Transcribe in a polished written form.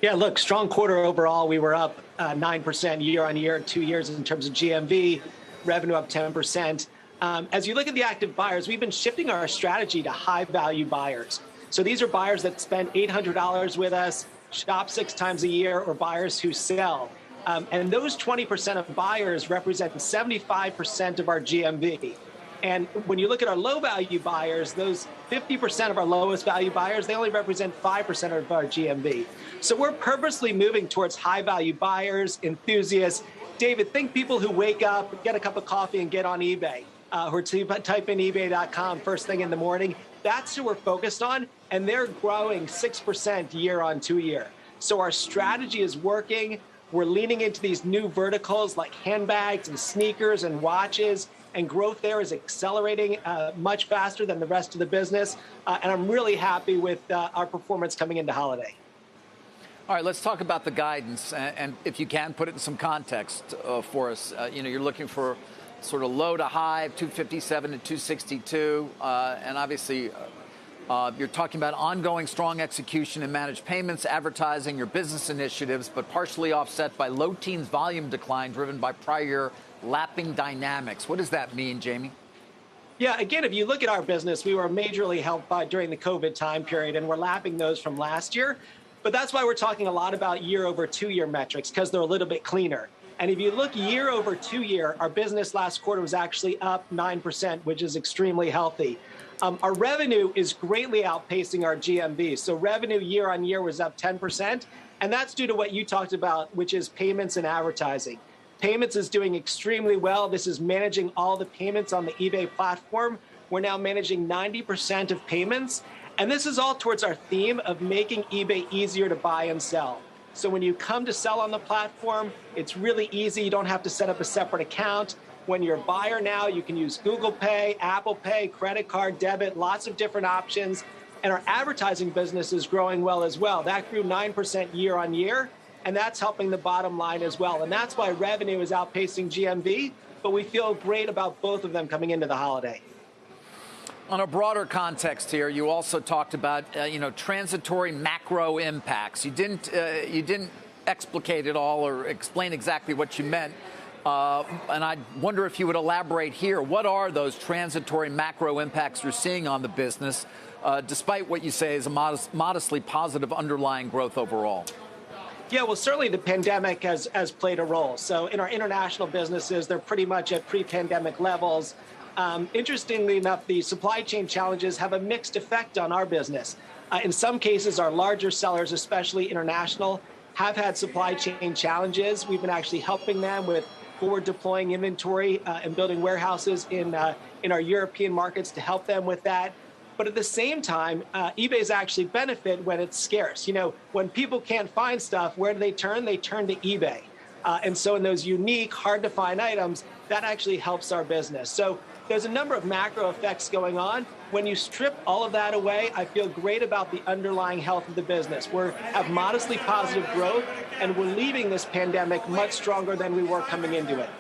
Yeah, look, strong quarter overall. We were up 9% year on year, 2 years in terms of GMV, revenue up 10%. As you look at the active buyers, we've been shifting our strategy to high value buyers. So these are buyers that spend $800 with us, shop 6 times a year, or buyers who sell. And those 20% of buyers represent 75% of our GMV. And when you look at our low value buyers, those 50% of our lowest value buyers, they only represent 5% of our GMV. So we're purposely moving towards high value buyers, enthusiasts. David, think people who wake up, get a cup of coffee and get on eBay, or type in ebay.com first thing in the morning. That's who we're focused on, and they're growing 6% year on 2 year. So our strategy is working. We're leaning into these new verticals like handbags and sneakers and watches, and growth there is accelerating much faster than the rest of the business. And I'm really happy with our performance coming into holiday. All right, let's talk about the guidance, and if you can, put it in some context for us. You're looking for sort of low to high, 257 to 262, and obviously you're talking about ongoing strong execution in managed payments, advertising, your business initiatives, but partially offset by low teens volume decline driven by prior year lapping dynamics. What does that mean, Jamie? Yeah, again, if you look at our business, we were majorly helped by during the COVID time period, and we're lapping those from last year. But that's why we're talking a lot about year over 2 year metrics, because they're a little bit cleaner. And if you look year over 2 year, our business last quarter was actually up 9%, which is extremely healthy. Our revenue is greatly outpacing our GMV. So revenue year on year was up 10%. And that's due to what you talked about, which is payments and advertising. Payments is doing extremely well. This is managing all the payments on the eBay platform. We're now managing 90% of payments. And this is all towards our theme of making eBay easier to buy and sell. So when you come to sell on the platform, it's really easy. You don't have to set up a separate account. When you're a buyer now, you can use Google Pay, Apple Pay, credit card, debit, lots of different options. And our advertising business is growing well as well. That grew 9% year on year, and that's helping the bottom line as well. And that's why revenue is outpacing GMV, but we feel great about both of them coming into the holiday. On a broader context here, you also talked about transitory macro impacts. You didn't explicate it all or explain exactly what you meant. And I wonder if you would elaborate here. What are those transitory macro impacts you're seeing on the business, despite what you say is a modestly positive underlying growth overall? Yeah, well, certainly the pandemic has played a role. So in our international businesses, they're pretty much at pre-pandemic levels. Interestingly enough, the supply chain challenges have a mixed effect on our business. In some cases, our larger sellers, especially international, have had supply chain challenges. We've been actually helping them with forward deploying inventory and building warehouses in our European markets to help them with that. But at the same time, eBay's actually benefit when it's scarce. When people can't find stuff, where do they turn? They turn to eBay. And so in those unique, hard to find items, that actually helps our business. So there's a number of macro effects going on. When you strip all of that away, I feel great about the underlying health of the business. We have modestly positive growth, and we're leaving this pandemic much stronger than we were coming into it.